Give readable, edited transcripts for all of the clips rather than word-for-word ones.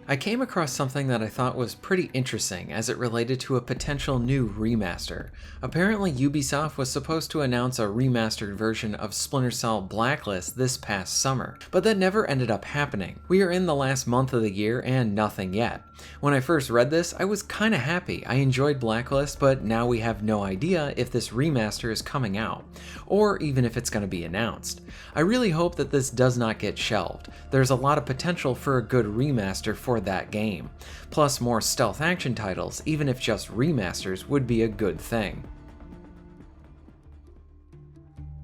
I came across something that I thought was pretty interesting as it related to a potential new remaster. Apparently Ubisoft was supposed to announce a remastered version of Splinter Cell Blacklist this past summer, but that never ended up happening. We are in the last month of the year and nothing yet. When I first read this, I was kinda happy. I enjoyed Blacklist, but now we have no idea if this remaster is coming out, or even if it's going to be announced. I really hope that this does not get shelved. There's a lot of potential for a good remaster for that game. Plus, more stealth action titles, even if just remasters, would be a good thing.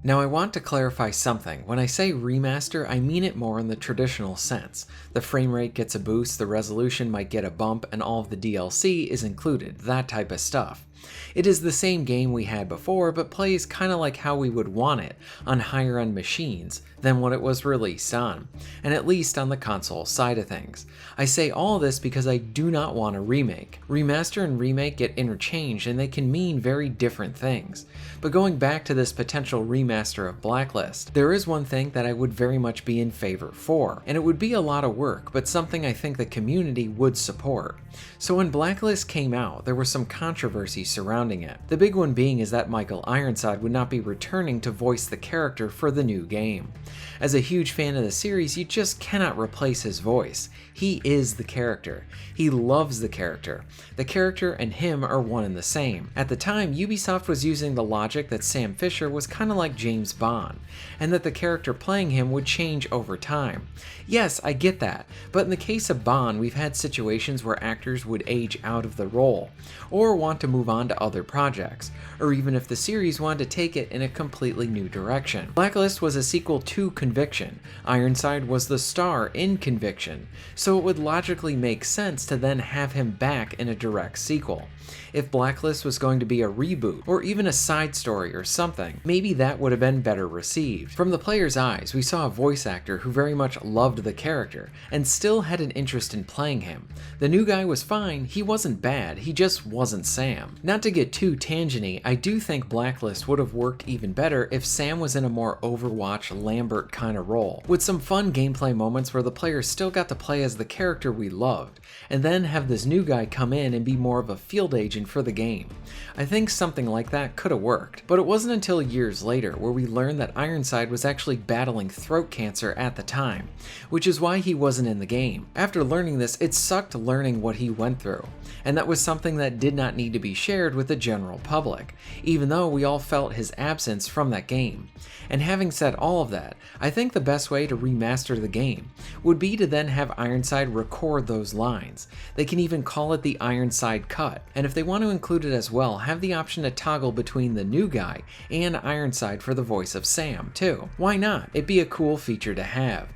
Now I want to clarify something. When I say remaster, I mean it more in the traditional sense. The frame rate gets a boost, the resolution might get a bump, and all of the DLC is included, that type of stuff. It is the same game we had before, but plays kinda like how we would want it on higher end machines than what it was released on, and at least on the console side of things. I say all this because I do not want a remake. Remaster and remake get interchanged and they can mean very different things. But going back to this potential remaster of Blacklist, there is one thing that I would very much be in favor for, and it would be a lot of work, but something I think the community would support. So when Blacklist came out, there was some controversy surrounding it. The big one being is that Michael Ironside would not be returning to voice the character for the new game. As a huge fan of the series, you just cannot replace his voice. He is the character. He loves the character. The character and him are one and the same. At the time, Ubisoft was using the logic that Sam Fisher was kind of like James Bond, and that the character playing him would change over time. Yes, I get that, but in the case of Bond, we've had situations where actors would age out of the role, or want to move on to other projects, or even if the series wanted to take it in a completely new direction. Blacklist was a sequel to Conviction. Ironside was the star in Conviction, so it would logically make sense to then have him back in a direct sequel. If Blacklist was going to be a reboot, or even a side story or something, maybe that would have been better received. From the player's eyes, we saw a voice actor who very much loved the character, and still had an interest in playing him. The new guy was fine, he wasn't bad, he just wasn't Sam. Not to get too tangenty, I do think Blacklist would have worked even better if Sam was in a more Overwatch Lambert kind of role, with some fun gameplay moments where the player still got to play as the character we loved, and then have this new guy come in and be more of a field agent for the game. I think something like that could have worked, but it wasn't until years later where we learned that Ironside was actually battling throat cancer at the time, which is why he wasn't in the game. After learning this, it sucked learning what he went through, and that was something that did not need to be shared with the general public, even though we all felt his absence from that game. And having said all of that, I think the best way to remaster the game would be to then have Ironside record those lines. They can even call it the Ironside cut, and if they want to include it as well, have the option to toggle between the new guy and Ironside for the voice of Sam too. Why not? It'd be a cool feature to have.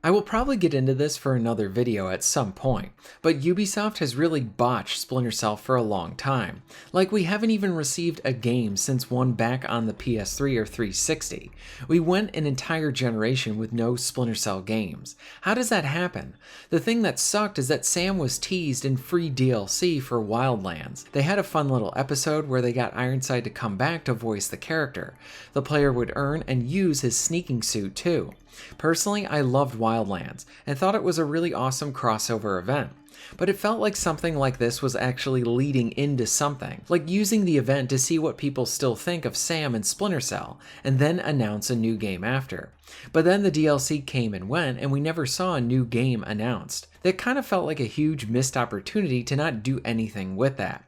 I will probably get into this for another video at some point, but Ubisoft has really botched Splinter Cell for a long time. Like, we haven't even received a game since one back on the PS3 or 360. We went an entire generation with no Splinter Cell games. How does that happen? The thing that sucked is that Sam was teased in free DLC for Wildlands. They had a fun little episode where they got Ironside to come back to voice the character. The player would earn and use his sneaking suit too. Personally, I loved Wildlands and thought it was a really awesome crossover event. But it felt like something like this was actually leading into something, like using the event to see what people still think of Sam and Splinter Cell, and then announce a new game after. But then the DLC came and went, and we never saw a new game announced. That kind of felt like a huge missed opportunity to not do anything with that.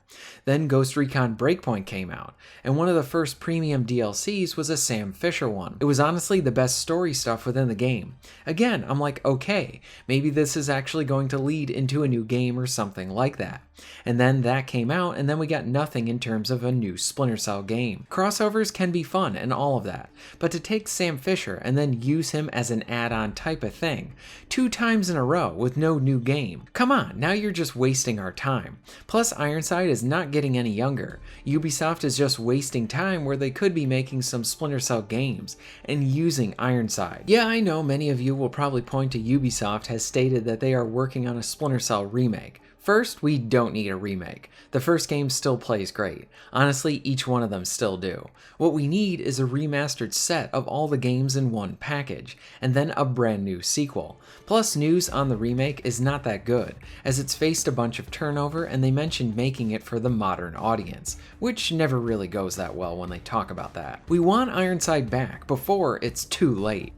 Then Ghost Recon Breakpoint came out, and one of the first premium DLCs was a Sam Fisher one. It was honestly the best story stuff within the game. Again, I'm like, okay, maybe this is actually going to lead into a new game or something like that. And then that came out, and then we got nothing in terms of a new Splinter Cell game. Crossovers can be fun and all of that, but to take Sam Fisher and then use him as an add-on type of thing 2 times in a row with no new game, come on, now you're just wasting our time. Plus, Ironside is not getting any younger. Ubisoft is just wasting time where they could be making some Splinter Cell games and using Ironside. Yeah, I know many of you will probably point to Ubisoft has stated that they are working on a Splinter Cell remake. First, we don't need a remake. The first game still plays great. Honestly, each one of them still do. What we need is a remastered set of all the games in one package, and then a brand new sequel. Plus, news on the remake is not that good, as it's faced a bunch of turnover and they mentioned making it for the modern audience, which never really goes that well when they talk about that. We want Ironside back before it's too late.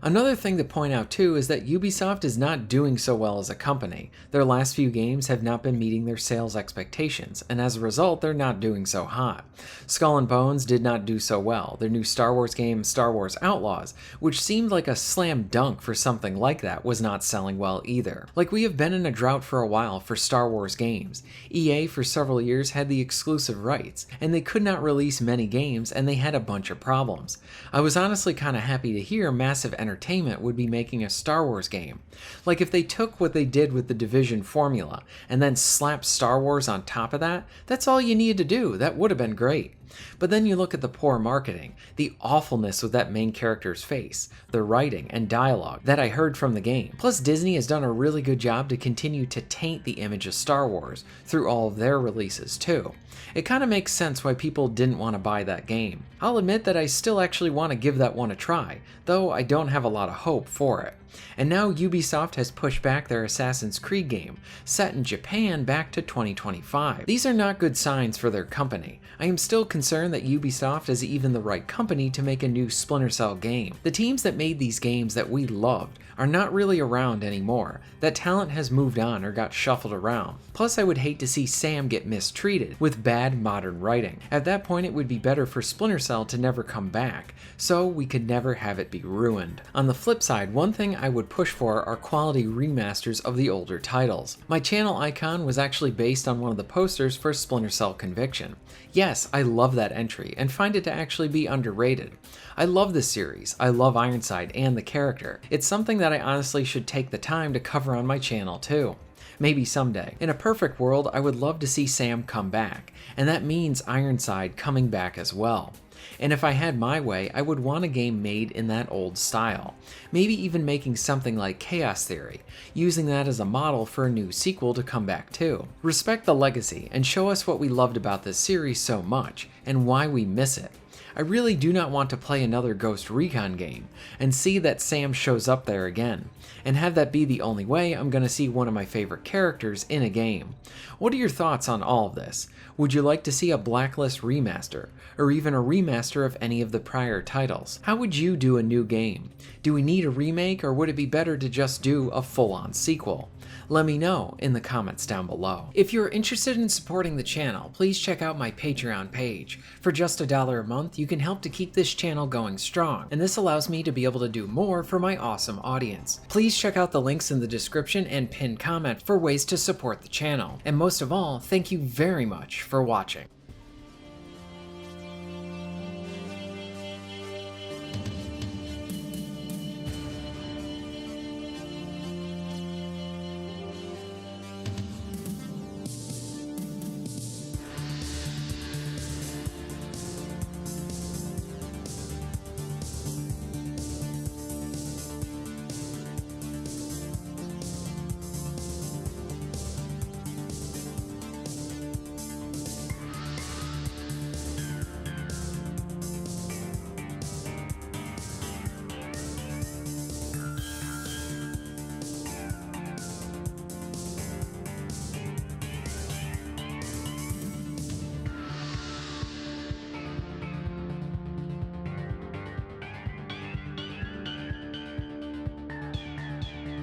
Another thing to point out too is that Ubisoft is not doing so well as a company. Their last few games have not been meeting their sales expectations, and as a result, they're not doing so hot. Skull and Bones did not do so well. Their new Star Wars game, Star Wars Outlaws, which seemed like a slam dunk for something like that, was not selling well either. Like, we have been in a drought for a while for Star Wars games. EA for several years had the exclusive rights, and they could not release many games, and they had a bunch of problems. I was honestly kind of happy to hear Massive Entertainment would be making a Star Wars game. Like, if they took what they did with the Division formula and then slapped Star Wars on top of that, that's all you needed to do. That would have been great. But then you look at the poor marketing, the awfulness with that main character's face, the writing and dialogue that I heard from the game. Plus, Disney has done a really good job to continue to taint the image of Star Wars through all of their releases too. It kind of makes sense why people didn't want to buy that game. I'll admit that I still actually want to give that one a try, though I don't have a lot of hope for it. And now Ubisoft has pushed back their Assassin's Creed game, set in Japan, back to 2025. These are not good signs for their company. I am still concerned that Ubisoft is even the right company to make a new Splinter Cell game. The teams that made these games that we loved are not really around anymore. That talent has moved on or got shuffled around. Plus, I would hate to see Sam get mistreated with bad modern writing. At that point, it would be better for Splinter Cell to never come back, so we could never have it be ruined. On the flip side, one thing I would push for are quality remasters of the older titles. My channel icon was actually based on one of the posters for Splinter Cell Conviction. Yes, I love that entry and find it to actually be underrated. I love this series, I love Ironside and the character. It's something that I honestly should take the time to cover on my channel too. Maybe someday. In a perfect world, I would love to see Sam come back, and that means Ironside coming back as well. And if I had my way, I would want a game made in that old style. Maybe even making something like Chaos Theory, using that as a model for a new sequel to come back to. Respect the legacy and show us what we loved about this series so much, and why we miss it. I really do not want to play another Ghost Recon game and see that Sam shows up there again, and have that be the only way I'm going to see one of my favorite characters in a game. What are your thoughts on all of this? Would you like to see a Blacklist remaster, or even a remaster of any of the prior titles? How would you do a new game? Do we need a remake, or would it be better to just do a full-on sequel? Let me know in the comments down below. If you're interested in supporting the channel, please check out my Patreon page. For just $1 a month, you can help to keep this channel going strong, and this allows me to be able to do more for my awesome audience. Please check out the links in the description and pinned comment for ways to support the channel. And most of all, thank you very much for watching.